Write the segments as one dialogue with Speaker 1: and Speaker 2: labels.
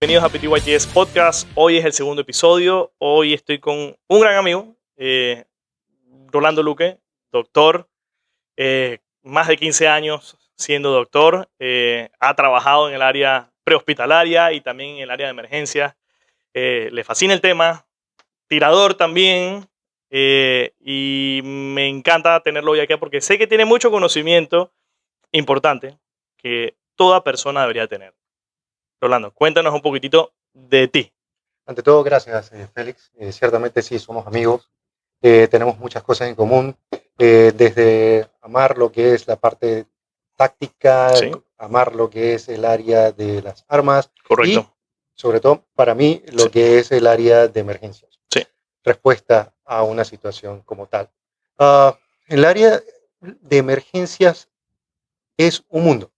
Speaker 1: Bienvenidos a PTYTS Podcast. Hoy es el segundo episodio. Hoy estoy con un gran amigo, Rolando Luque, doctor, más de 15 años siendo doctor. Ha trabajado en el área prehospitalaria y también en el área de emergencias. Le fascina el tema, tirador también, y me encanta tenerlo hoy aquí porque sé que tiene mucho conocimiento importante que toda persona debería tener. Rolando, cuéntanos un poquitito de ti.
Speaker 2: Ante todo, gracias, Félix. Ciertamente sí, somos amigos. Tenemos muchas cosas en común. Desde amar lo que es la parte táctica,
Speaker 1: Sí.
Speaker 2: amar lo que es el área de las armas.
Speaker 1: Correcto.
Speaker 2: Y, sobre todo, para mí, lo que es el área de emergencias.
Speaker 1: Sí.
Speaker 2: Respuesta a una situación como tal. El área de emergencias es un mundo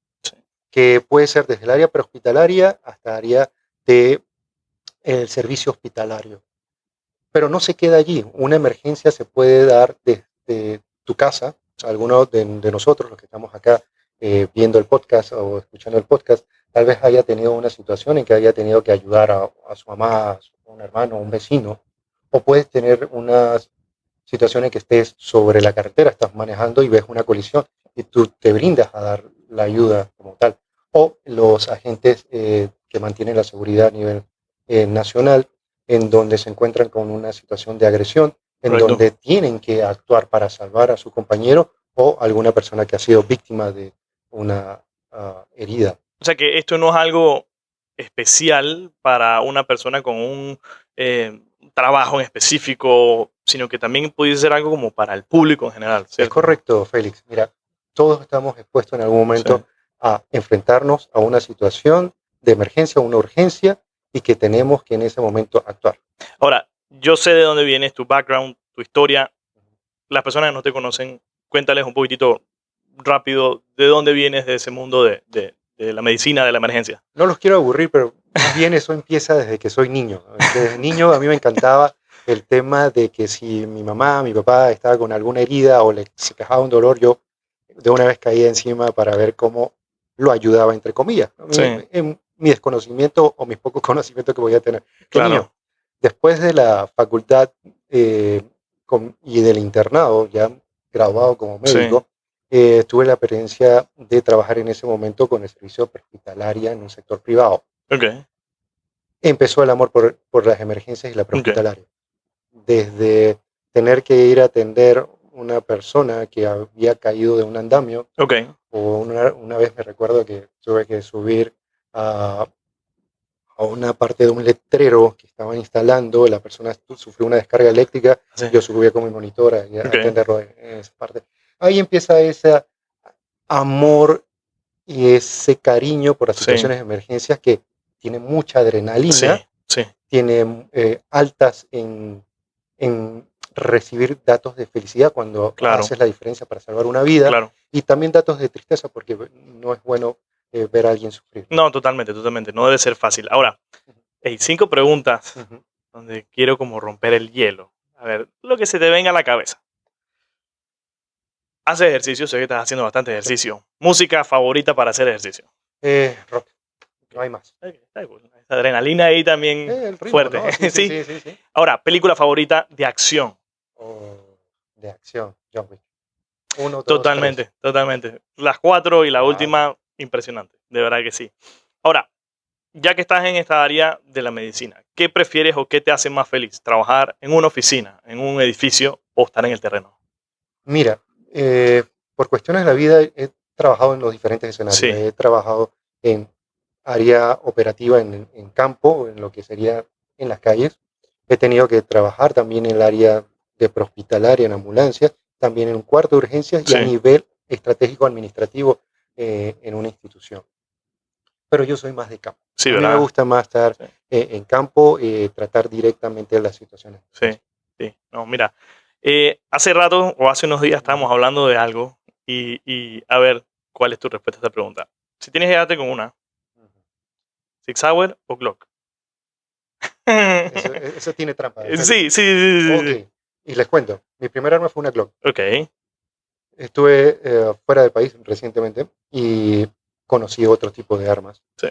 Speaker 2: que puede ser desde el área prehospitalaria hasta el área de el servicio hospitalario. Pero no se queda allí. Una emergencia se puede dar desde tu casa. Algunos de nosotros, los que estamos acá viendo el podcast o escuchando el podcast, tal vez haya tenido una situación en que haya tenido que ayudar a su mamá, a un hermano, a un vecino. O puedes tener unas situaciones en que estés sobre la carretera, estás manejando y ves una colisión y tú te brindas a dar la ayuda como tal. O los agentes que mantienen la seguridad a nivel nacional, en donde se encuentran con una situación de agresión, en
Speaker 1: Correcto.
Speaker 2: donde tienen que actuar para salvar a su compañero o alguna persona que ha sido víctima de una herida.
Speaker 1: O sea que esto no es algo especial para una persona con un trabajo en específico, sino que también puede ser algo como para el público en general, ¿cierto?
Speaker 2: Es correcto, Félix. Mira, todos estamos expuestos en algún momento a enfrentarnos a una situación de emergencia, una urgencia, y que tenemos que en ese momento actuar.
Speaker 1: Ahora, yo sé de dónde vienes, tu background, tu historia. Las personas que no te conocen, cuéntales un poquitito rápido de dónde vienes de ese mundo de la medicina, de la emergencia.
Speaker 2: No los quiero aburrir, pero más bien eso empieza desde que soy niño. Desde niño a mí me encantaba el tema de que si mi mamá, mi papá estaba con alguna herida o se quejaba un dolor, yo de una vez caía encima para ver cómo lo ayudaba, entre comillas.
Speaker 1: Sí.
Speaker 2: En mi desconocimiento o mis pocos conocimientos que voy a tener.
Speaker 1: Claro.
Speaker 2: Niño, después de la facultad y del internado, ya graduado como médico, tuve la experiencia de trabajar en ese momento con el servicio prehospitalaria en un sector privado.
Speaker 1: Okay.
Speaker 2: Empezó el amor por las emergencias y la prehospitalaria. Desde tener que ir a atender una persona que había caído de un andamio, o una vez me recuerdo que tuve que subir a una parte de un letrero que estaban instalando, la persona sufrió una descarga eléctrica, yo subía con mi monitora y a atenderlo en esa parte. Ahí empieza ese amor y ese cariño por las situaciones de emergencias que tiene mucha adrenalina, tiene altas en recibir datos de felicidad cuando haces la diferencia para salvar una vida, y también datos de tristeza porque no es bueno ver a alguien sufrir.
Speaker 1: No, totalmente. No debe ser fácil. Ahora, 5 preguntas donde quiero como romper el hielo. A ver, lo que se te venga a la cabeza. Haces ejercicio, sé que estás haciendo bastante ejercicio. ¿Música favorita para hacer ejercicio?
Speaker 2: Rock. No hay más.
Speaker 1: Esa adrenalina ahí también
Speaker 2: el ritmo,
Speaker 1: fuerte.
Speaker 2: ¿no? Sí.
Speaker 1: Ahora, película favorita de acción.
Speaker 2: De acción, John Wick. 1, 2,
Speaker 1: Totalmente. Las 4 y la última, impresionante. De verdad que sí. Ahora, ya que estás en esta área de la medicina, ¿qué prefieres o qué te hace más feliz? ¿Trabajar en una oficina, en un edificio o estar en el terreno?
Speaker 2: Mira, por cuestiones de la vida he trabajado en los diferentes escenarios. He trabajado en área operativa en campo, en lo que sería en las calles. He tenido que trabajar también en el área de prehospitalaria, en ambulancias, también en un cuarto de urgencias y a nivel estratégico administrativo en una institución. Pero yo soy más de campo.
Speaker 1: Sí,
Speaker 2: a mí me gusta más estar en campo, tratar directamente las situaciones.
Speaker 1: Sí. No, mira, hace rato o hace unos días estábamos hablando de algo y a ver cuál es tu respuesta a esta pregunta. Si tienes, quédate con una. ¿Sig Sauer o Glock?
Speaker 2: Eso tiene trampa.
Speaker 1: Sí.
Speaker 2: Y les cuento, mi primer arma fue una Glock.
Speaker 1: Ok.
Speaker 2: Estuve fuera del país recientemente y conocí otro tipo de armas.
Speaker 1: Sí.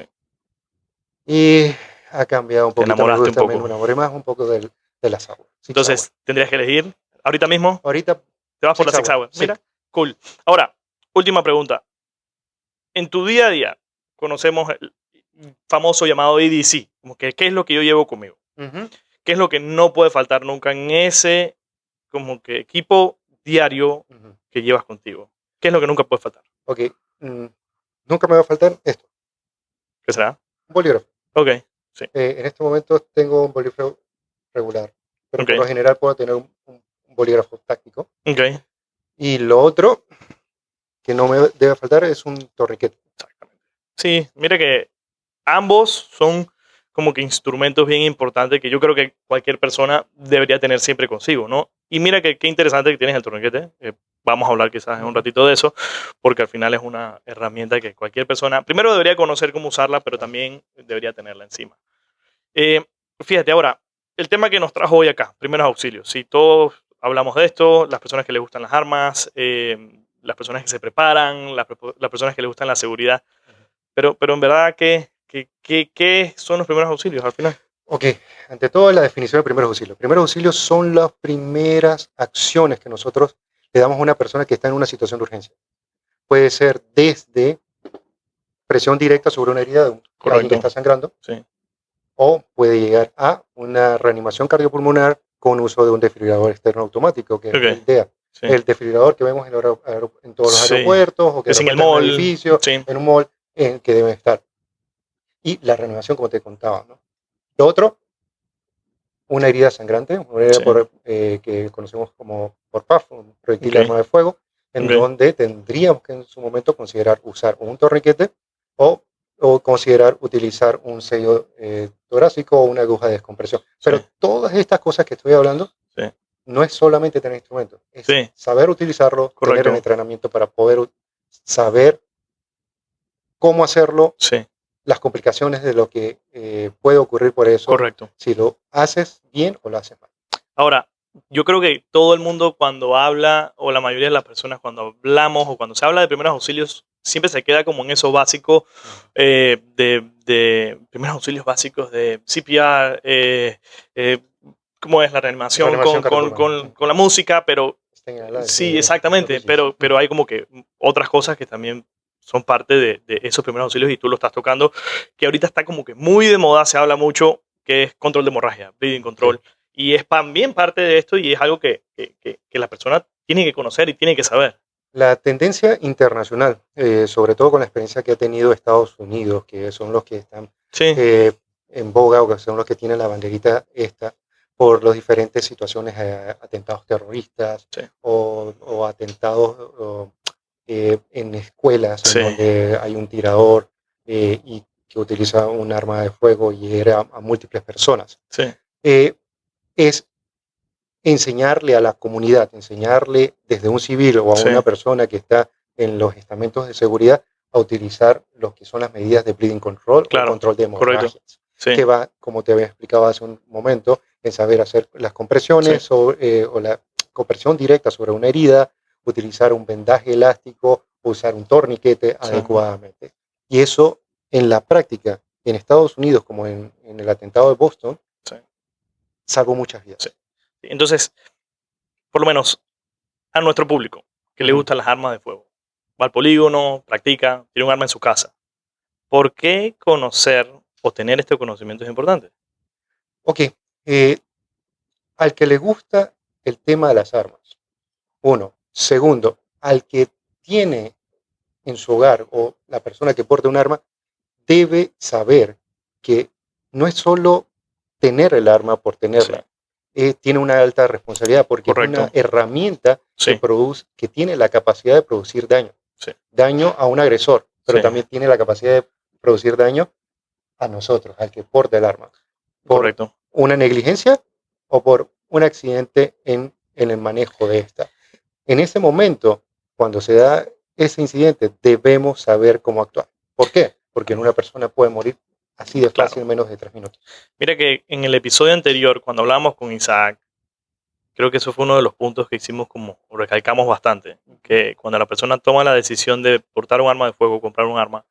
Speaker 2: Y ha cambiado un
Speaker 1: Te
Speaker 2: poquito.
Speaker 1: enamoraste un
Speaker 2: También
Speaker 1: poco.
Speaker 2: me enamoré más un poco de la Sauer.
Speaker 1: Entonces, tendrías que elegir ahorita mismo.
Speaker 2: Ahorita
Speaker 1: Te vas por la
Speaker 2: Sig
Speaker 1: Sig Sauer.
Speaker 2: sí.
Speaker 1: Mira, cool. Ahora, última pregunta. En tu día a día, conocemos el famoso llamado EDC. Como que, ¿qué es lo que yo llevo conmigo?
Speaker 2: Ujú.
Speaker 1: ¿Qué es lo que no puede faltar nunca en ese como que equipo diario
Speaker 2: Ujú.
Speaker 1: que llevas contigo? ¿Qué es lo que nunca puede faltar?
Speaker 2: Ok. Nunca me va a faltar esto,
Speaker 1: ¿Qué será?
Speaker 2: un bolígrafo.
Speaker 1: Ok, sí.
Speaker 2: En este momento tengo un bolígrafo regular, pero
Speaker 1: Ok,
Speaker 2: por lo general puedo tener un bolígrafo táctico.
Speaker 1: ok.
Speaker 2: Y lo otro que no me debe faltar es un torniquete.
Speaker 1: Exactamente. Sí, mira que ambos son como que instrumentos bien importantes que yo creo que cualquier persona debería tener siempre consigo, ¿no? Y mira que qué interesante que tienes el torniquete. Vamos a hablar quizás en un ratito de eso, porque al final es una herramienta que cualquier persona, primero debería conocer cómo usarla, pero también debería tenerla encima. Eh, Fíjate ahora, el tema que nos trajo hoy acá, primeros auxilios. Si todos hablamos de esto, las personas que les gustan las armas, las personas que se preparan, las personas que les gustan la seguridad, pero en verdad, ¿qué son los primeros auxilios al final?
Speaker 2: Ok, ante todo la definición de primeros auxilios. Primeros auxilios son las primeras acciones que nosotros le damos a una persona que está en una situación de urgencia. Puede ser desde presión directa sobre una herida de alguien que
Speaker 1: Correcto,
Speaker 2: está sangrando,
Speaker 1: sí,
Speaker 2: o puede llegar a una reanimación cardiopulmonar con uso de un desfibrilador externo automático, que es
Speaker 1: ok,
Speaker 2: el DEA.
Speaker 1: sí,
Speaker 2: El desfibrilador que vemos en todos los
Speaker 1: sí,
Speaker 2: aeropuertos o que de
Speaker 1: es en el
Speaker 2: repente en un
Speaker 1: mall,
Speaker 2: edificio,
Speaker 1: sí,
Speaker 2: en un mall, en que deben estar. Y la reanimación, como te contaba, ¿no? Lo otro, una herida sangrante, una herida
Speaker 1: sí,
Speaker 2: que conocemos como por PAF, un proyectil de
Speaker 1: ok,
Speaker 2: arma de fuego, en
Speaker 1: ok,
Speaker 2: donde tendríamos que en su momento considerar usar un torniquete o, o considerar utilizar un sello torácico o una aguja de descompresión.
Speaker 1: sí,
Speaker 2: Pero todas estas cosas que estoy hablando
Speaker 1: sí,
Speaker 2: no es solamente tener instrumentos, es
Speaker 1: sí,
Speaker 2: saber utilizarlo, tener el
Speaker 1: correcto,
Speaker 2: entrenamiento para poder saber cómo hacerlo,
Speaker 1: sí,
Speaker 2: las complicaciones de lo que puede ocurrir por eso,
Speaker 1: correcto.
Speaker 2: si lo haces bien o lo haces mal.
Speaker 1: Ahora, yo creo que todo el mundo cuando habla, o la mayoría de las personas cuando hablamos o cuando se habla de primeros auxilios, siempre se queda como en eso básico de primeros auxilios básicos de CPR, cómo es la reanimación
Speaker 2: Reanimación cardiopulmonar.
Speaker 1: con la música, pero sí,
Speaker 2: Stay
Speaker 1: exactamente,
Speaker 2: Breathless.
Speaker 1: pero hay como que otras cosas que también son parte de esos primeros auxilios y tú lo estás tocando, que ahorita está como que muy de moda, se habla mucho, que es control de hemorragia, bleeding control.
Speaker 2: Sí.
Speaker 1: Y es también parte de esto y es algo que la persona tiene que conocer y tiene que saber.
Speaker 2: La tendencia internacional, sobre todo con la experiencia que ha tenido Estados Unidos, que son los que están
Speaker 1: Sí,
Speaker 2: eh, en boga o que son los que tienen la banderita esta, por las diferentes situaciones, atentados terroristas
Speaker 1: sí,
Speaker 2: o atentados en escuelas en
Speaker 1: sí,
Speaker 2: donde hay un tirador y que utiliza un arma de fuego y hiere a múltiples personas.
Speaker 1: sí,
Speaker 2: Eh, es enseñarle a la comunidad, enseñarle desde un civil o a
Speaker 1: sí,
Speaker 2: una persona que está en los estamentos de seguridad a utilizar lo que son las medidas de bleeding control o
Speaker 1: claro,
Speaker 2: control de
Speaker 1: correcto.
Speaker 2: hemorragias,
Speaker 1: Sí,
Speaker 2: que va, como te había explicado hace un momento, en saber hacer las
Speaker 1: sí,
Speaker 2: compresiones o la compresión directa sobre una herida, utilizar un vendaje elástico, usar un torniquete
Speaker 1: sí,
Speaker 2: adecuadamente. Y eso en la práctica, en Estados Unidos, como en el atentado de Boston,
Speaker 1: sí,
Speaker 2: salvó muchas
Speaker 1: sí.
Speaker 2: vidas.
Speaker 1: Entonces, por lo menos a nuestro público que le
Speaker 2: Ujú.
Speaker 1: gustan las armas de fuego, va al polígono, practica, tiene un arma en su casa. ¿Por qué conocer o tener este conocimiento es importante?
Speaker 2: Ok, al que le gusta el tema de las armas, uno. Segundo, al que tiene en su hogar o la persona que porta un arma, debe saber que no es solo tener el arma por
Speaker 1: Sí,
Speaker 2: tenerla, tiene una alta responsabilidad porque es una
Speaker 1: correcto.
Speaker 2: herramienta
Speaker 1: Sí,
Speaker 2: que tiene la capacidad de producir daño.
Speaker 1: sí,
Speaker 2: Daño a un agresor,
Speaker 1: sí,
Speaker 2: pero también tiene la capacidad de producir daño a nosotros, al que porta el arma, por
Speaker 1: correcto.
Speaker 2: una negligencia o por un accidente en el manejo de esta. En ese momento, cuando se da ese incidente, debemos saber cómo actuar. ¿Por qué? Porque una persona puede morir así de
Speaker 1: Claro.
Speaker 2: fácil en menos de 3 minutos.
Speaker 1: Mira que en el episodio anterior, cuando hablábamos con Isaac, creo que eso fue uno de los puntos que hicimos como recalcamos bastante, que cuando la persona toma la decisión de portar un arma de fuego, comprar un arma,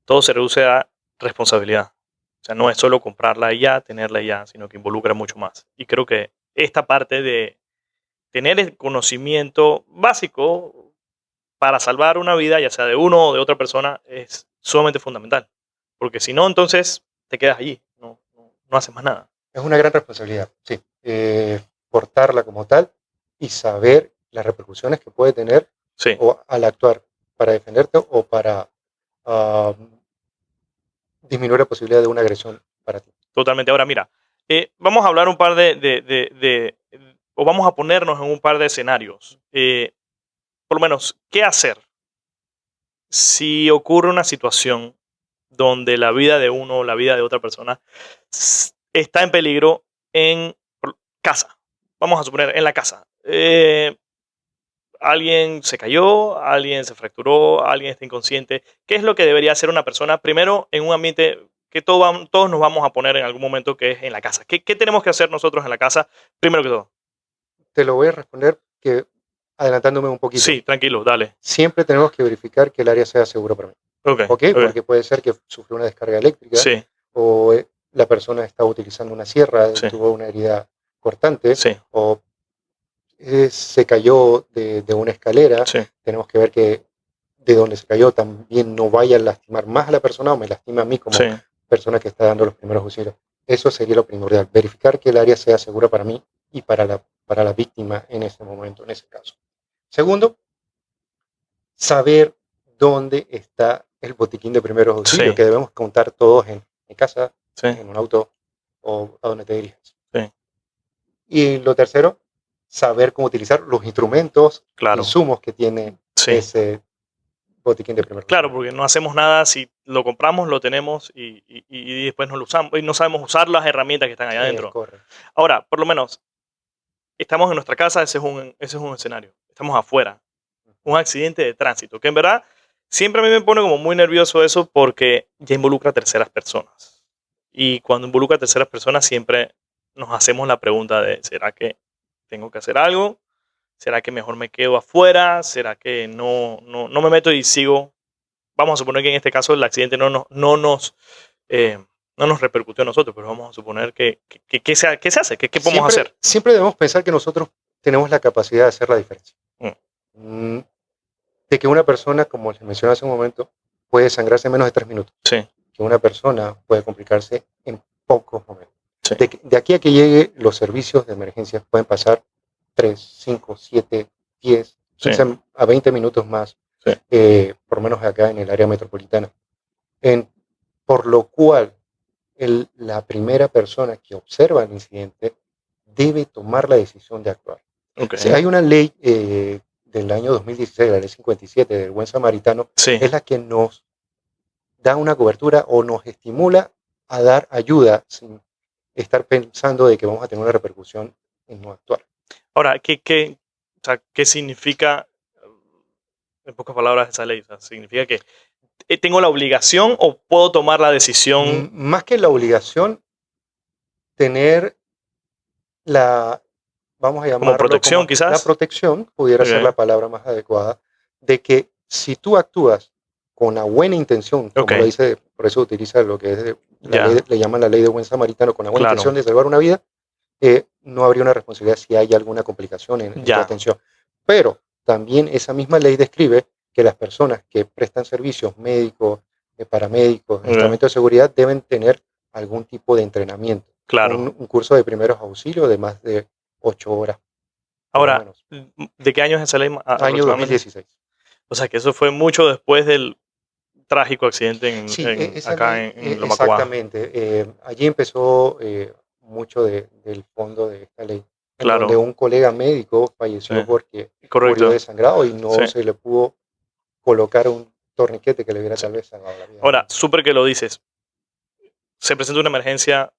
Speaker 1: todo se reduce a responsabilidad. O sea, no es solo comprarla y ya, tenerla y ya, sino que involucra mucho más. Y creo que esta parte de tener el conocimiento básico para salvar una vida, ya sea de uno o de otra persona, es sumamente fundamental. Porque si no, entonces te quedas allí, no haces más nada.
Speaker 2: Es una gran responsabilidad, sí. Portarla como tal y saber las repercusiones que puede tener
Speaker 1: Sí,
Speaker 2: o al actuar para defenderte o para ah, disminuir la posibilidad de una agresión para ti.
Speaker 1: totalmente. Ahora, mira, vamos a hablar un par o vamos a ponernos en un par de escenarios. Por lo menos, ¿qué hacer si ocurre una situación donde la vida de uno o la vida de otra persona está en peligro en casa? Vamos a suponer, en la casa. Alguien se cayó, alguien se fracturó, alguien está inconsciente. ¿Qué es lo que debería hacer una persona primero en un ambiente que todos nos vamos a poner en algún momento, que es en la casa? ¿Qué tenemos que hacer nosotros en la casa primero que todo?
Speaker 2: Te lo voy a responder que adelantándome un poquito.
Speaker 1: Sí, tranquilo, dale.
Speaker 2: Siempre tenemos que verificar que el área sea segura para mí.
Speaker 1: Ok,
Speaker 2: ¿Ok? Porque puede ser que sufrió una descarga eléctrica
Speaker 1: sí,
Speaker 2: o la persona está utilizando una sierra,
Speaker 1: sí,
Speaker 2: tuvo una herida cortante
Speaker 1: sí,
Speaker 2: o se cayó de una escalera.
Speaker 1: sí,
Speaker 2: Tenemos que ver que de donde se cayó también no vaya a lastimar más a la persona o me lastima a mí como
Speaker 1: sí.
Speaker 2: persona que está dando los primeros auxilios. Eso sería lo primordial, verificar que el área sea segura para mí y para la víctima en ese momento, en ese caso. Segundo, saber dónde está el botiquín de primeros auxilios,
Speaker 1: Sí,
Speaker 2: que debemos contar todos en casa,
Speaker 1: sí,
Speaker 2: en un auto o a donde te dirijas.
Speaker 1: sí,
Speaker 2: Y lo tercero, saber cómo utilizar los instrumentos,
Speaker 1: claro.
Speaker 2: insumos que tiene
Speaker 1: Sí,
Speaker 2: ese botiquín de primeros
Speaker 1: claro,
Speaker 2: auxilios.
Speaker 1: porque no hacemos nada si lo compramos, lo tenemos y después no lo usamos y no sabemos usar las herramientas que están allá adentro.
Speaker 2: Correcto.
Speaker 1: Ahora, por lo menos, estamos en nuestra casa, ese es un escenario. Estamos afuera. Un accidente de tránsito, que en verdad siempre a mí me pone como muy nervioso eso porque ya involucra a terceras personas. Y cuando involucra a terceras personas siempre nos hacemos la pregunta de, ¿será que tengo que hacer algo? ¿Será que mejor me quedo afuera? ¿Será que no me meto y sigo? Vamos a suponer que en este caso el accidente eh, no nos repercutió a nosotros, pero vamos a suponer ¿qué se hace? ¿Qué podemos hacer?
Speaker 2: Siempre debemos pensar que nosotros tenemos la capacidad de hacer la diferencia. De que una persona, como les mencioné hace un momento, puede sangrarse en menos de 3 minutos.
Speaker 1: Sí,
Speaker 2: Que una persona puede complicarse en pocos momentos.
Speaker 1: sí,
Speaker 2: De aquí a que llegue los servicios de emergencia pueden pasar 3, 5, 7, 10,
Speaker 1: sí,
Speaker 2: 15 a 20 minutos más,
Speaker 1: sí.
Speaker 2: por lo menos acá en el área metropolitana. Por lo cual, la primera persona que observa el incidente debe tomar la decisión de actuar.
Speaker 1: Okay.
Speaker 2: Si hay una ley del año 2016, la ley 57 del buen samaritano,
Speaker 1: Sí.
Speaker 2: es la que nos da una cobertura o nos estimula a dar ayuda sin estar pensando de que vamos a tener una repercusión en no actuar.
Speaker 1: Ahora, ¿qué significa, en pocas palabras, esa ley? O sea, ¿significa que tengo la obligación o puedo tomar la decisión?
Speaker 2: Más que la obligación, tener vamos a llamarlo
Speaker 1: como protección,
Speaker 2: como
Speaker 1: quizás.
Speaker 2: la protección, pudiera ser la palabra más adecuada, de que si tú actúas con la buena intención, como lo dice, por eso utiliza lo que es ley, le llaman la ley de buen samaritano, con la buena intención de salvar una vida, no habría una responsabilidad si hay alguna complicación en tu atención. Pero también esa misma ley describe que las personas que prestan servicios médicos, paramédicos, instrumentos de seguridad, deben tener algún tipo de entrenamiento.
Speaker 1: Claro.
Speaker 2: Un curso de primeros auxilios de más de 8 horas.
Speaker 1: Ahora, ¿de qué año es esa ley?
Speaker 2: Año 2016.
Speaker 1: O sea, que eso fue mucho después del trágico accidente acá en Lomacuá.
Speaker 2: Exactamente. Allí empezó mucho del fondo de esta ley.
Speaker 1: Claro.
Speaker 2: Donde un colega médico falleció porque murió desangrado y no se le pudo colocar un torniquete que le hubiera tal vez salvado la vida.
Speaker 1: Ahora, súper que lo dices. Se presenta una emergencia,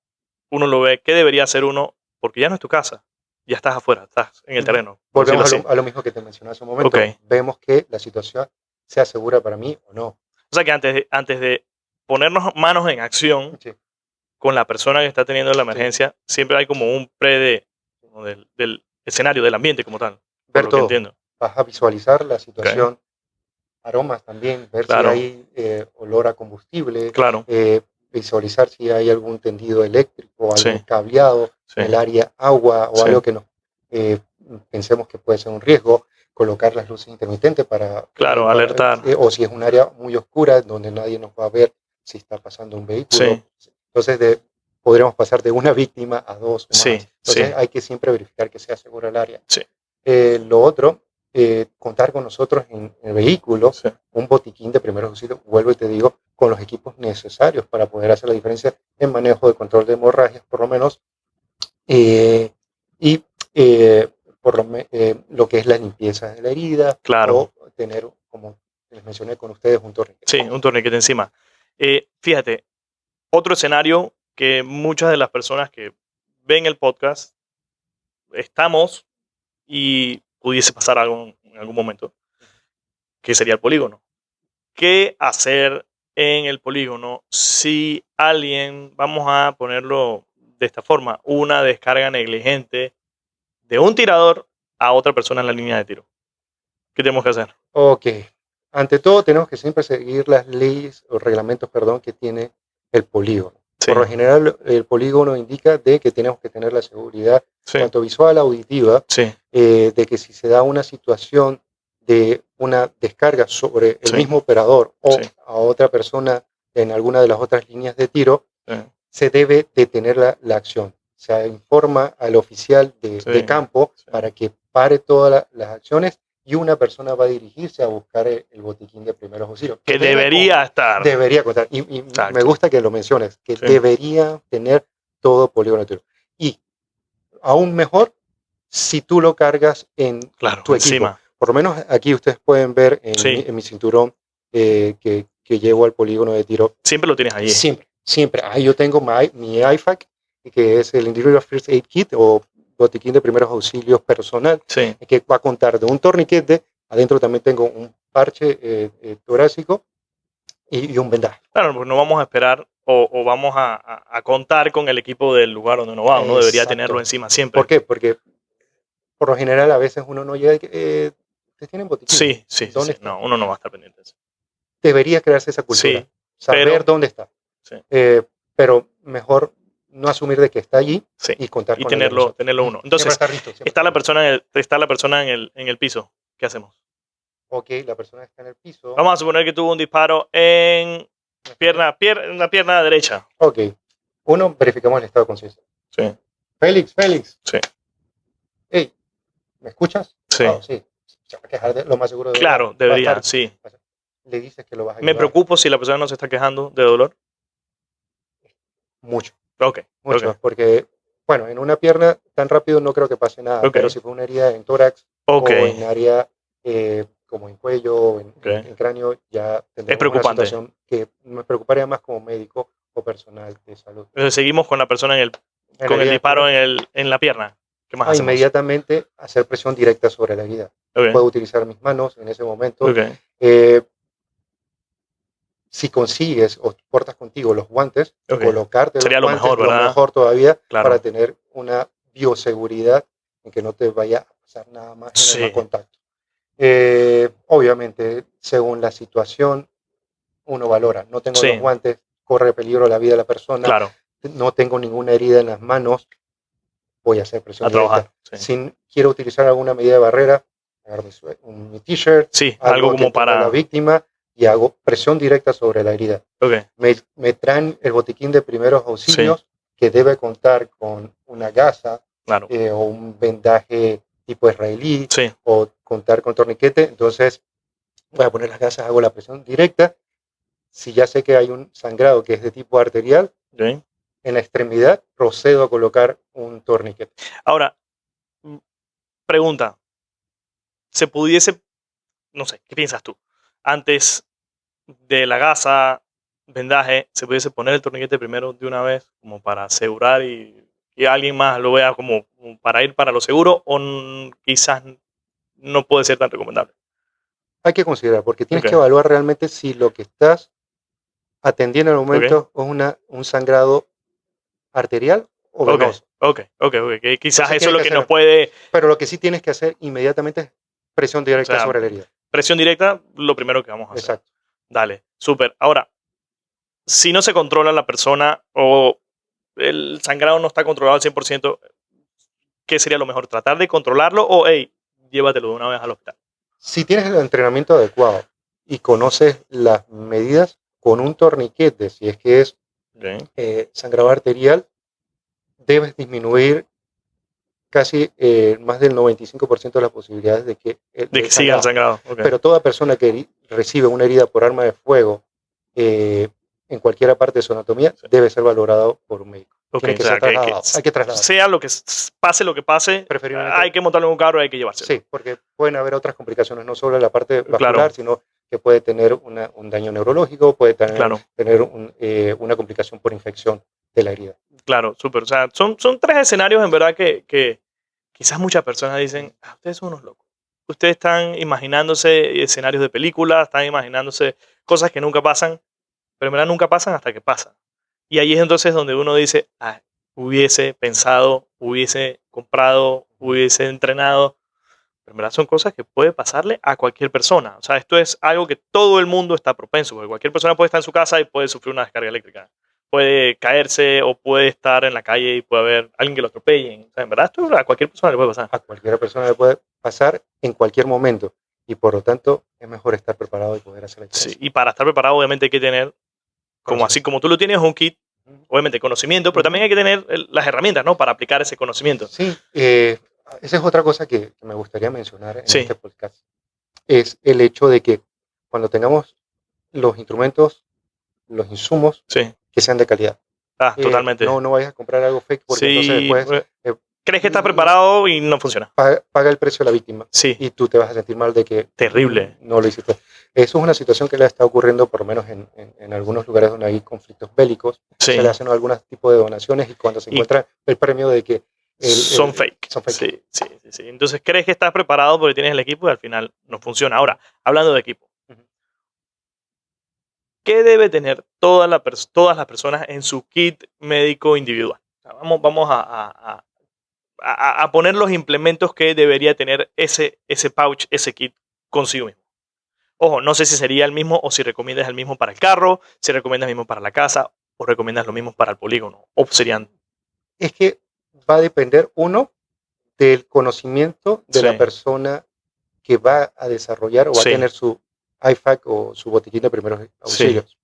Speaker 1: uno lo ve. ¿Qué debería hacer uno? Porque ya no es tu casa. Ya estás afuera, estás en el terreno.
Speaker 2: Volvemos a lo mismo que te mencioné hace un momento. Vemos que la situación sea segura para mí o no.
Speaker 1: O sea que antes de ponernos manos en acción
Speaker 2: Sí,
Speaker 1: con la persona que está teniendo la emergencia, siempre hay como un como del escenario, del ambiente como tal, por
Speaker 2: ver
Speaker 1: lo que
Speaker 2: todo.
Speaker 1: entiendo.
Speaker 2: Vas a visualizar la
Speaker 1: Ok,
Speaker 2: situación, aromas también, ver si
Speaker 1: claro,
Speaker 2: hay olor a combustible,
Speaker 1: claro,
Speaker 2: visualizar si hay algún tendido eléctrico, algún
Speaker 1: sí,
Speaker 2: cableado
Speaker 1: sí,
Speaker 2: en el área agua o
Speaker 1: sí,
Speaker 2: algo que nos eh, pensemos que puede ser un riesgo, colocar las luces intermitentes
Speaker 1: claro, alertar,
Speaker 2: o si es un área muy oscura donde nadie nos va a ver si está pasando un vehículo.
Speaker 1: sí,
Speaker 2: Entonces podremos pasar de una víctima a dos o
Speaker 1: sí,
Speaker 2: más. Entonces
Speaker 1: sí,
Speaker 2: hay que siempre verificar que sea seguro el área.
Speaker 1: sí,
Speaker 2: Lo otro, contar con nosotros en el vehículo
Speaker 1: sí.
Speaker 2: un botiquín de primeros auxilios, vuelvo y te digo, con los equipos necesarios para poder hacer la diferencia en manejo de control de hemorragias, por lo menos, eh, y lo que es la limpieza de la herida
Speaker 1: Claro,
Speaker 2: o tener, como les mencioné con ustedes, un torniquete.
Speaker 1: sí, un torniquete encima. Fíjate, otro escenario que muchas de las personas que ven el podcast estamos y pudiese pasar algo en algún momento, que sería el polígono. ¿Qué hacer en el polígono si alguien, vamos a ponerlo de esta forma, una descarga negligente de un tirador a otra persona en la línea de tiro? ¿Qué tenemos que hacer?
Speaker 2: Ok, ante todo tenemos que siempre seguir las leyes o reglamentos, perdón, que tiene el polígono.
Speaker 1: Sí,
Speaker 2: Por lo general, el polígono indica de que tenemos que tener la seguridad,
Speaker 1: sí,
Speaker 2: tanto visual, auditiva,
Speaker 1: sí,
Speaker 2: de que si se da una situación de una descarga sobre el
Speaker 1: sí,
Speaker 2: mismo operador o
Speaker 1: sí,
Speaker 2: a otra persona en alguna de las otras líneas de tiro,
Speaker 1: sí,
Speaker 2: se debe detener la acción. Se informa al oficial de
Speaker 1: sí,
Speaker 2: campo
Speaker 1: sí.
Speaker 2: para que pare todas las acciones y una persona va a dirigirse a buscar el botiquín de primeros auxilios, que
Speaker 1: Que debería estar.
Speaker 2: debería contar. Y me
Speaker 1: Exacto.
Speaker 2: gusta que lo menciones, que
Speaker 1: Sí,
Speaker 2: debería tener todo polígono de tiro. Y aún mejor si tú lo cargas en
Speaker 1: claro,
Speaker 2: tu equipo.
Speaker 1: encima.
Speaker 2: Por lo menos aquí ustedes pueden ver
Speaker 1: Sí,
Speaker 2: en mi cinturón que llevo al polígono de tiro.
Speaker 1: siempre lo tienes allí.
Speaker 2: Siempre, siempre. Ahí yo tengo mi IFAC, que es el Individual First Aid Kit o botiquín de primeros auxilios personal,
Speaker 1: Sí.
Speaker 2: que va a contar de un torniquete. Adentro también tengo un parche torácico y un vendaje.
Speaker 1: Claro, pues no vamos a esperar o vamos a contar con el equipo del lugar donde uno va. Uno debería tenerlo
Speaker 2: Exacto.
Speaker 1: encima
Speaker 2: ¿Por
Speaker 1: siempre.
Speaker 2: qué? Porque por lo general a veces uno no llega y ¿ustedes tienen botiquín?
Speaker 1: Sí, sí, sí,
Speaker 2: ¿Dónde
Speaker 1: sí.
Speaker 2: está?
Speaker 1: No, uno no va a estar pendiente de eso.
Speaker 2: Debería crearse esa cultura,
Speaker 1: Sí,
Speaker 2: saber
Speaker 1: pero,
Speaker 2: dónde está,
Speaker 1: sí,
Speaker 2: pero mejor no asumir de que está allí
Speaker 1: sí.
Speaker 2: y contar
Speaker 1: Y
Speaker 2: con el de nosotros.
Speaker 1: tenerlo uno.
Speaker 2: Siempre
Speaker 1: Entonces,
Speaker 2: estar listo, siempre
Speaker 1: está
Speaker 2: estar
Speaker 1: la
Speaker 2: listo.
Speaker 1: persona está la persona en el piso. ¿Qué hacemos?
Speaker 2: Ok, la persona está en el piso.
Speaker 1: Vamos a suponer que tuvo un disparo en en la pierna derecha.
Speaker 2: Ok, uno, verificamos el estado de conciencia.
Speaker 1: Sí,
Speaker 2: Félix,
Speaker 1: sí,
Speaker 2: hey, ¿me escuchas?
Speaker 1: sí.
Speaker 2: Oh, sí, se va a quejar de lo más seguro
Speaker 1: Claro,
Speaker 2: va a
Speaker 1: debería,
Speaker 2: estar.
Speaker 1: sí.
Speaker 2: Le dices que lo vas a
Speaker 1: Me
Speaker 2: ayudar.
Speaker 1: preocupo si la persona no se está quejando de dolor.
Speaker 2: Mucho,
Speaker 1: Ok, ok,
Speaker 2: mucho, porque, bueno, en una pierna tan rápido no creo que pase nada,
Speaker 1: ok,
Speaker 2: pero si fue una herida en tórax
Speaker 1: ok,
Speaker 2: o en área como en cuello o
Speaker 1: ok.
Speaker 2: en cráneo, ya
Speaker 1: Es
Speaker 2: tendremos una
Speaker 1: preocupante.
Speaker 2: situación que me preocuparía más como médico o personal de salud.
Speaker 1: Entonces seguimos con la persona
Speaker 2: En la
Speaker 1: con el
Speaker 2: herida de
Speaker 1: disparo
Speaker 2: tórax,
Speaker 1: en la pierna. ¿Qué más hacemos?
Speaker 2: inmediatamente hacer presión directa sobre la herida.
Speaker 1: Ok,
Speaker 2: Puedo utilizar mis manos en ese momento.
Speaker 1: ok.
Speaker 2: Eh, si consigues o portas contigo los guantes,
Speaker 1: Ok.
Speaker 2: colocarte los
Speaker 1: Sería lo
Speaker 2: guantes,
Speaker 1: mejor,
Speaker 2: lo
Speaker 1: ¿verdad?
Speaker 2: mejor todavía para
Speaker 1: Claro.
Speaker 2: tener una bioseguridad en que no te vaya a pasar nada más en el más
Speaker 1: Sí,
Speaker 2: contacto. Obviamente, según la situación, uno valora. No tengo los
Speaker 1: sí,
Speaker 2: guantes, corre peligro la vida de la persona,
Speaker 1: claro.
Speaker 2: no tengo ninguna herida en las manos, voy a hacer
Speaker 1: A
Speaker 2: presión
Speaker 1: trabajar.
Speaker 2: directa.
Speaker 1: Sí.
Speaker 2: Si quiero utilizar alguna medida de barrera, agarro mi t-shirt,
Speaker 1: Sí, algo
Speaker 2: algo que
Speaker 1: como
Speaker 2: tenga la
Speaker 1: para.
Speaker 2: víctima y hago presión directa sobre la herida.
Speaker 1: Ok,
Speaker 2: Me traen el botiquín de primeros
Speaker 1: sí,
Speaker 2: auxilios que debe contar con una gasa
Speaker 1: claro.
Speaker 2: o un vendaje tipo israelí
Speaker 1: Sí,
Speaker 2: o contar con torniquete. Entonces voy a poner las gasas, hago la presión directa. Si ya sé que hay un sangrado que es de tipo arterial,
Speaker 1: ok.
Speaker 2: en la extremidad procedo a colocar un torniquete.
Speaker 1: Ahora, mm, pregunta. ¿Se pudiese, no sé, qué piensas tú? Antes de la gasa, vendaje, ¿se pudiese poner el torniquete primero de una vez como para asegurar y alguien más lo vea como para ir para lo seguro o quizás no puede ser tan recomendable?
Speaker 2: Hay que considerar, porque tienes
Speaker 1: Ok,
Speaker 2: que evaluar realmente si lo que estás Atendí en el momento un sangrado arterial o
Speaker 1: Ok,
Speaker 2: venoso.
Speaker 1: ok. Que quizás
Speaker 2: Entonces
Speaker 1: eso es
Speaker 2: tienes
Speaker 1: lo
Speaker 2: que
Speaker 1: que nos
Speaker 2: hacer,
Speaker 1: puede,
Speaker 2: pero lo que sí tienes que hacer inmediatamente es presión
Speaker 1: o
Speaker 2: directa
Speaker 1: sea,
Speaker 2: sobre la herida.
Speaker 1: presión directa, lo primero que vamos a hacer.
Speaker 2: Exacto.
Speaker 1: Dale, súper. Ahora, si no se controla la persona o el sangrado no está controlado al 100%, ¿qué sería lo mejor? ¿Tratar de controlarlo o, hey, llévatelo de una vez al hospital?
Speaker 2: Si tienes el entrenamiento adecuado y conoces las medidas con un torniquete, si es que es
Speaker 1: Okay.
Speaker 2: sangrado arterial, debes disminuir casi más del 95% de las posibilidades de que
Speaker 1: De
Speaker 2: del
Speaker 1: que siga el
Speaker 2: sangrado.
Speaker 1: sangrado. Okay.
Speaker 2: Pero toda persona que recibe una herida por arma de fuego en cualquier parte de su anatomía
Speaker 1: Sí.
Speaker 2: debe ser valorado por un médico.
Speaker 1: Okay,
Speaker 2: Tiene que
Speaker 1: o sea,
Speaker 2: ser trasladado. Hay que trasladarlo.
Speaker 1: sea lo que pase,
Speaker 2: Preferiblemente,
Speaker 1: hay que montarlo en un carro y hay que llevárselo.
Speaker 2: sí, porque pueden haber otras complicaciones, no solo la parte vascular,
Speaker 1: Claro.
Speaker 2: sino que puede tener un daño neurológico, puede tener,
Speaker 1: Claro.
Speaker 2: una complicación por infección de la herida.
Speaker 1: Claro, súper. O sea, son 3 escenarios en verdad que quizás muchas personas dicen, ustedes son unos locos. Ustedes están imaginándose escenarios de películas, están imaginándose cosas que nunca pasan, pero en verdad nunca pasan hasta que pasan. Y ahí es entonces donde uno dice, hubiese pensado, hubiese comprado, hubiese entrenado. Pero en verdad son cosas que puede pasarle a cualquier persona. O sea, esto es algo que todo el mundo está propenso, porque cualquier persona puede estar en su casa y puede sufrir una descarga eléctrica. Puede caerse o puede estar en la calle y puede haber alguien que lo atropelle. O sea, en verdad esto a cualquier persona le puede pasar.
Speaker 2: A cualquier persona le puede pasar en cualquier momento y por lo tanto es mejor estar preparado y poder hacer la
Speaker 1: Sí,
Speaker 2: diferencia.
Speaker 1: y para estar preparado obviamente hay que tener, como así como tú lo tienes, un kit, obviamente conocimiento, pero también hay que tener las herramientas, ¿no? Para aplicar ese conocimiento.
Speaker 2: Sí, esa es otra cosa que me gustaría mencionar en
Speaker 1: Sí,
Speaker 2: este podcast. Es el hecho de que cuando tengamos los instrumentos, los insumos,
Speaker 1: sí.
Speaker 2: que sean de calidad.
Speaker 1: Totalmente.
Speaker 2: No vayas a comprar algo fake porque entonces
Speaker 1: Sí,
Speaker 2: después
Speaker 1: crees que estás preparado y no funciona.
Speaker 2: paga el precio de la víctima
Speaker 1: Sí,
Speaker 2: y tú te vas a sentir mal de que
Speaker 1: terrible.
Speaker 2: no lo hiciste. Eso es una situación que le está ocurriendo por lo menos en algunos lugares donde hay conflictos bélicos.
Speaker 1: Sí.
Speaker 2: Se le hacen algunos tipos de donaciones y cuando se encuentra el premio de que
Speaker 1: son fake.
Speaker 2: son fake.
Speaker 1: Sí. Entonces crees que estás preparado porque tienes el equipo y al final no funciona. Ahora, hablando de equipo, ¿qué debe tener todas las personas en su kit médico individual? O sea, vamos a poner los implementos que debería tener ese pouch, ese kit consigo mismo. Ojo, no sé si sería el mismo o si recomiendas el mismo para el carro, si recomiendas el mismo para la casa o recomiendas lo mismo para el polígono. O serían...
Speaker 2: Es que va a depender, uno, del conocimiento de la persona que va a desarrollar o va a tener su IFAC o su botiquín de primeros auxilios.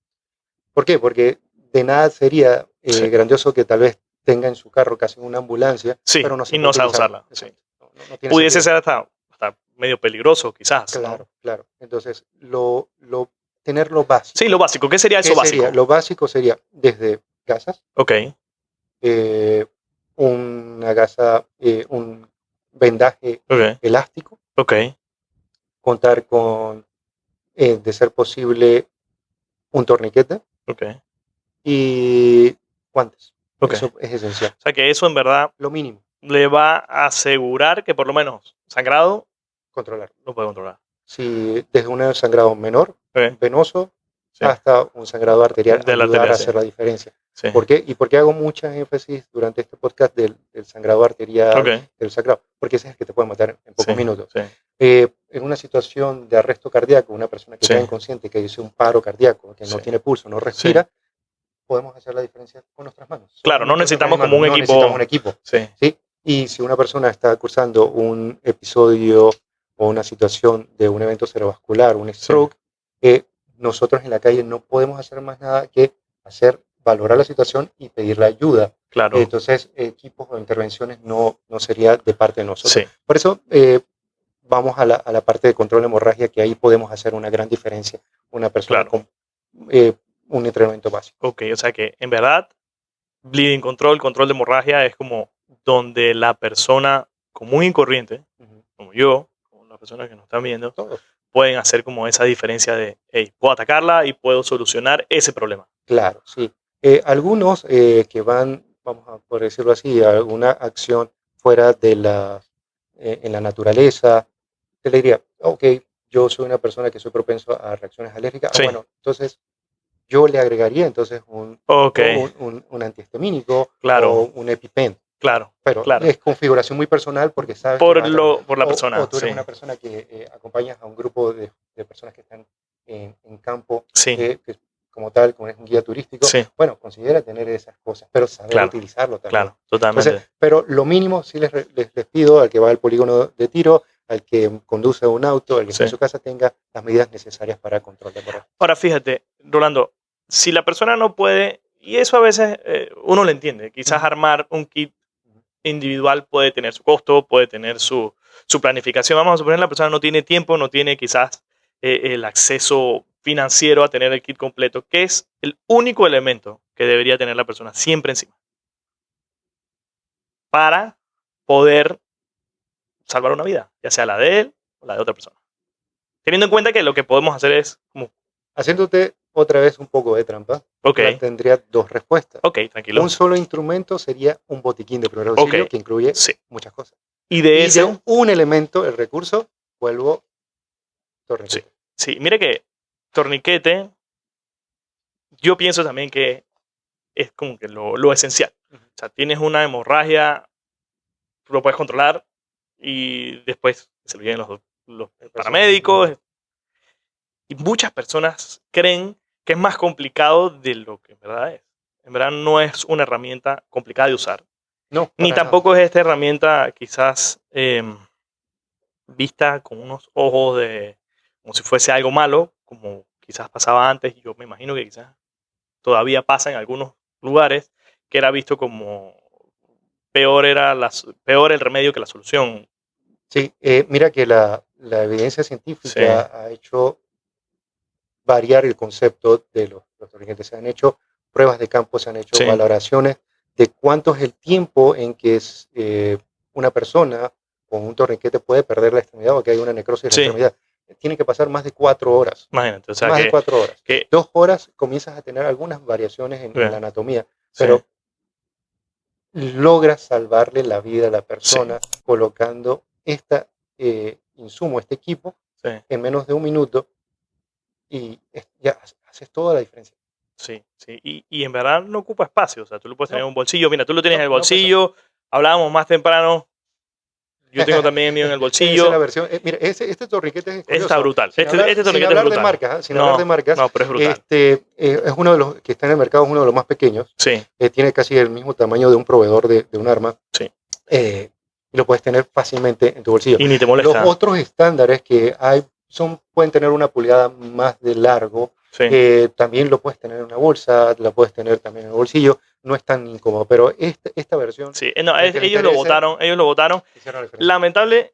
Speaker 2: ¿Por qué? Porque de nada sería grandioso que tal vez tenga en su carro casi una ambulancia, pero no
Speaker 1: y no sabe usarla.
Speaker 2: No tiene
Speaker 1: Pudiese
Speaker 2: sentido.
Speaker 1: ser hasta medio peligroso, quizás.
Speaker 2: Claro, ¿no? Claro. Entonces, tener lo básico.
Speaker 1: Sí, lo básico. ¿Qué sería eso básico?
Speaker 2: Lo básico sería desde gasas.
Speaker 1: Ok.
Speaker 2: Una gasa, un vendaje elástico.
Speaker 1: Ok.
Speaker 2: Contar con, de ser posible, un torniquete.
Speaker 1: Ok.
Speaker 2: Y guantes.
Speaker 1: Okay.
Speaker 2: Eso es esencial.
Speaker 1: O sea que eso en verdad
Speaker 2: lo mínimo
Speaker 1: le va a asegurar que por lo menos sangrado
Speaker 2: controlar.
Speaker 1: Lo puede controlar.
Speaker 2: Si desde un sangrado menor, venoso, hasta un sangrado arterial, ayudar a hacer la diferencia.
Speaker 1: Sí.
Speaker 2: ¿Por qué? ¿Y por qué hago mucha énfasis durante este podcast del sangrado arterial, del sangrado? Porque ese es el que te puede matar en pocos minutos. En una situación de arresto cardíaco, una persona que está inconsciente, que dice un paro cardíaco, que no tiene pulso, no respira, podemos hacer la diferencia con nuestras manos.
Speaker 1: Claro, no necesitamos como un equipo.
Speaker 2: Necesitamos un equipo.
Speaker 1: Sí.
Speaker 2: Y si una persona está cursando un episodio o una situación de un evento cerebrovascular, un stroke, nosotros en la calle no podemos hacer más nada que valorar la situación y pedir la ayuda.
Speaker 1: Claro.
Speaker 2: Entonces, equipos o intervenciones no sería de parte de nosotros. Por eso, vamos a la parte de control de hemorragia, que ahí podemos hacer una gran diferencia. Una persona con un entrenamiento básico.
Speaker 1: Ok, o sea que en verdad, bleeding control de hemorragia es como donde la persona común y corriente, como yo, como las personas que nos están viendo, pueden hacer como esa diferencia de, hey, puedo atacarla y puedo solucionar ese problema.
Speaker 2: Claro, sí. Algunos que van, vamos a por decirlo así, a alguna acción fuera de en la naturaleza, te le diría, ok, yo soy una persona que soy propenso a reacciones alérgicas. Bueno, entonces yo le agregaría entonces
Speaker 1: Ok,
Speaker 2: un antihistamínico
Speaker 1: claro,
Speaker 2: o un EpiPen.
Speaker 1: claro,
Speaker 2: Pero
Speaker 1: claro.
Speaker 2: es configuración muy personal porque sabes que vas a trabajar.
Speaker 1: Por la
Speaker 2: O
Speaker 1: persona,
Speaker 2: tú eres
Speaker 1: sí,
Speaker 2: una persona que acompañas a un grupo de personas que están en campo,
Speaker 1: sí,
Speaker 2: que como tal, como es un guía turístico.
Speaker 1: sí,
Speaker 2: Bueno, considera tener esas cosas, pero saber
Speaker 1: claro,
Speaker 2: utilizarlo también.
Speaker 1: claro,
Speaker 2: Entonces,
Speaker 1: totalmente.
Speaker 2: pero lo mínimo sí les pido al que va al polígono de tiro, al que conduce un auto, al que está
Speaker 1: Sí.
Speaker 2: en su casa, tenga las medidas necesarias para control de hemorragia.
Speaker 1: Ahora fíjate, Rolando, si la persona no puede, y eso a veces uno lo entiende, quizás
Speaker 2: Ujú.
Speaker 1: armar un kit individual puede tener su costo, puede tener su planificación. Vamos a suponer que la persona no tiene tiempo, no tiene quizás el acceso financiero a tener el kit completo, que es el único elemento que debería tener la persona siempre encima para poder salvar una vida, ya sea la de él o la de otra persona. Teniendo en cuenta que lo que podemos hacer es como,
Speaker 2: Haciéndote otra vez un poco de trampa,
Speaker 1: ok,
Speaker 2: tendría dos respuestas.
Speaker 1: ok,
Speaker 2: Un
Speaker 1: tranquilo,
Speaker 2: solo instrumento sería un botiquín de primer
Speaker 1: ok,
Speaker 2: auxilio que incluye
Speaker 1: sí.
Speaker 2: muchas cosas.
Speaker 1: Y de
Speaker 2: Y de
Speaker 1: ese,
Speaker 2: un elemento, el recurso, vuelvo
Speaker 1: sí,
Speaker 2: torniquete.
Speaker 1: sí, mire que torniquete, yo pienso también que es como que lo esencial.
Speaker 2: Ujú.
Speaker 1: O sea, tienes una hemorragia, lo puedes controlar y después se lo lleven los
Speaker 2: El personal.
Speaker 1: paramédicos. Y muchas personas creen que es más complicado de lo que en verdad es. En verdad no es una herramienta complicada de usar.
Speaker 2: No,
Speaker 1: Ni
Speaker 2: para nada.
Speaker 1: tampoco es esta herramienta quizás vista con unos ojos de como si fuese algo malo, como quizás pasaba antes. Yo me imagino que quizás todavía pasa en algunos lugares, que era visto como peor el remedio que la solución.
Speaker 2: Sí, mira que la evidencia
Speaker 1: Sí,
Speaker 2: científica ha hecho variar el concepto de los torniquetes. Se han hecho pruebas de campo, se han hecho
Speaker 1: sí,
Speaker 2: valoraciones de cuánto es el tiempo en que una persona con un torniquete puede perder la extremidad o que hay una necrosis de la
Speaker 1: sí,
Speaker 2: extremidad. Tiene que pasar más de 4 horas.
Speaker 1: imagínate. O sea,
Speaker 2: Más de 4 horas.
Speaker 1: que
Speaker 2: 2 horas comienzas a tener algunas variaciones en la
Speaker 1: bien,
Speaker 2: anatomía,
Speaker 1: sí,
Speaker 2: pero logras salvarle la vida a la
Speaker 1: sí,
Speaker 2: persona colocando este insumo, este equipo,
Speaker 1: sí,
Speaker 2: en menos de un minuto y ya haces toda la diferencia.
Speaker 1: sí, sí. Y en verdad no ocupa espacio. O sea, tú lo puedes tener
Speaker 2: No,
Speaker 1: en un bolsillo. Mira, tú lo tienes en
Speaker 2: no,
Speaker 1: el
Speaker 2: no pesa.
Speaker 1: bolsillo. Hablábamos más temprano. Yo tengo también el mío en el
Speaker 2: Esa es la
Speaker 1: bolsillo.
Speaker 2: versión. Mira, este torniquete es
Speaker 1: Ese está
Speaker 2: curioso.
Speaker 1: brutal.
Speaker 2: Sin hablar,
Speaker 1: Este
Speaker 2: sin
Speaker 1: torniquete es
Speaker 2: hablar de
Speaker 1: brutal.
Speaker 2: marcas, ¿ah? Sin hablar de
Speaker 1: No,
Speaker 2: marcas,
Speaker 1: no, pero es brutal.
Speaker 2: es uno de los que está en el mercado, es uno de los más pequeños.
Speaker 1: Sí,
Speaker 2: Tiene casi el mismo tamaño de un proveedor de un arma.
Speaker 1: sí.
Speaker 2: Y lo puedes tener fácilmente en tu bolsillo.
Speaker 1: Y ni te
Speaker 2: Los
Speaker 1: molesta.
Speaker 2: otros estándares que hay pueden tener una pulgada más de largo.
Speaker 1: Sí.
Speaker 2: También lo puedes tener en una bolsa, la puedes tener también en el bolsillo. No es tan incómodo, pero esta versión,
Speaker 1: Sí, no,
Speaker 2: el que le
Speaker 1: ellos lo
Speaker 2: interese,
Speaker 1: votaron, ellos lo votaron.
Speaker 2: hicieron la diferencia.
Speaker 1: Lamentable,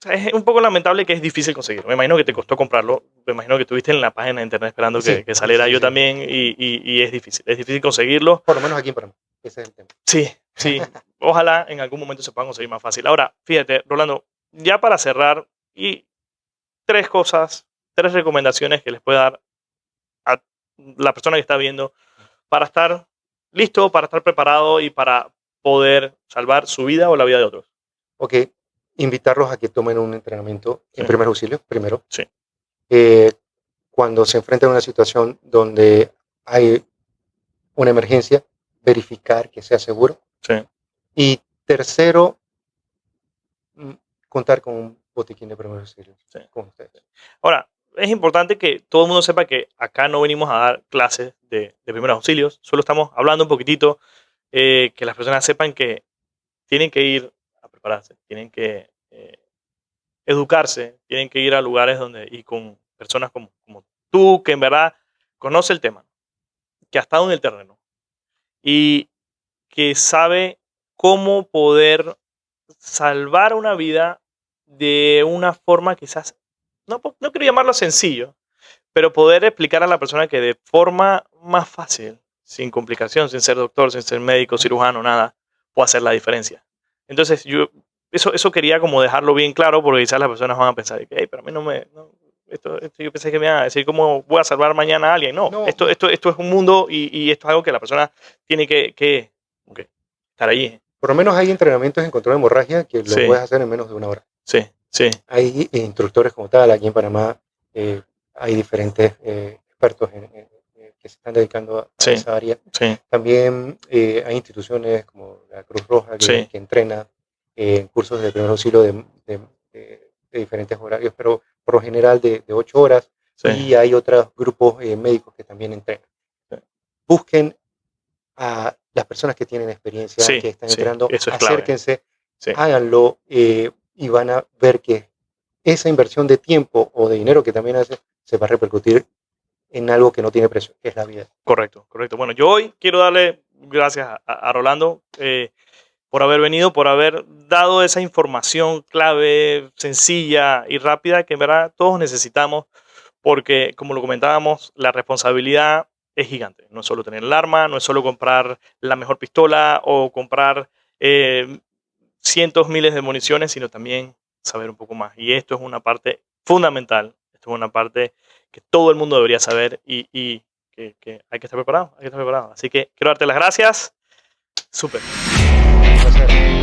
Speaker 1: o sea, es un poco lamentable que es difícil conseguirlo. Me imagino que te costó comprarlo, me imagino que estuviste en la página de internet esperando
Speaker 2: Sí,
Speaker 1: que
Speaker 2: sí,
Speaker 1: saliera
Speaker 2: sí,
Speaker 1: yo
Speaker 2: sí.
Speaker 1: también y es difícil conseguirlo.
Speaker 2: Por lo menos aquí en Panamá. Ese es el tema.
Speaker 1: Sí, sí, ojalá en algún momento se puedan conseguir más fácil. Ahora, fíjate, Rolando, ya para cerrar, y tres recomendaciones que les puedo dar a la persona que está viendo para estar listo, para estar preparado y para poder salvar su vida o la vida de otros.
Speaker 2: Ok, invitarlos a que tomen un entrenamiento
Speaker 1: Sí,
Speaker 2: en primer auxilio, primero.
Speaker 1: sí,
Speaker 2: Cuando se enfrentan a una situación donde hay una emergencia, verificar que sea seguro.
Speaker 1: sí,
Speaker 2: Y tercero, mm, contar con un botiquín de primeros auxilios
Speaker 1: sí.
Speaker 2: con ustedes.
Speaker 1: Ahora, es importante que todo el mundo sepa que acá no venimos a dar clases de primeros auxilios, solo estamos hablando un poquitito, que las personas sepan que tienen que ir a prepararse, tienen que educarse, tienen que ir a lugares donde y con personas como tú, que en verdad conoce el tema, que ha estado en el terreno y que sabe cómo poder salvar una vida de una forma quizás, no quiero llamarlo sencillo, pero poder explicar a la persona que de forma más fácil, sin complicación, sin ser doctor, sin ser médico, cirujano, nada, puede hacer la diferencia. Entonces, eso quería como dejarlo bien claro porque quizás las personas van a pensar, que, hey, pero a mí no me... No, esto yo pensé que me iba a decir cómo voy a salvar mañana a alguien. No,
Speaker 2: No,
Speaker 1: esto es un mundo y esto es algo que la persona tiene que estar allí.
Speaker 2: por lo menos hay entrenamientos en control de hemorragia que lo
Speaker 1: Sí,
Speaker 2: puedes hacer en menos de una hora.
Speaker 1: sí, sí,
Speaker 2: Hay instructores como tal, aquí en Panamá hay diferentes expertos que se están dedicando a
Speaker 1: Sí.
Speaker 2: esa área.
Speaker 1: Sí.
Speaker 2: También hay instituciones como la Cruz Roja
Speaker 1: Sí.
Speaker 2: que entrena en cursos de primer auxilio de diferentes horarios, pero por lo general de 8 horas.
Speaker 1: Sí.
Speaker 2: Y hay otros grupos médicos que también entrenan.
Speaker 1: Sí.
Speaker 2: Busquen a las personas que tienen experiencia,
Speaker 1: Sí,
Speaker 2: que están
Speaker 1: sí,
Speaker 2: entrenando,
Speaker 1: eso es clave.
Speaker 2: acérquense,
Speaker 1: Sí.
Speaker 2: háganlo y van a ver que esa inversión de tiempo o de dinero que también hace se va a repercutir en algo que no tiene precio, que es la vida.
Speaker 1: Correcto, correcto. Bueno, yo hoy quiero darle gracias a Rolando por haber venido, por haber dado esa información clave, sencilla y rápida que en verdad todos necesitamos, porque como lo comentábamos, la responsabilidad es gigante. No es solo tener el arma, no es solo comprar la mejor pistola o comprar cientos, miles de municiones, sino también saber un poco más. Y esto es una parte fundamental, esto es una parte que todo el mundo debería saber y que hay que estar preparado, hay que estar preparado. Así que quiero darte las gracias. Súper.
Speaker 2: Un placer.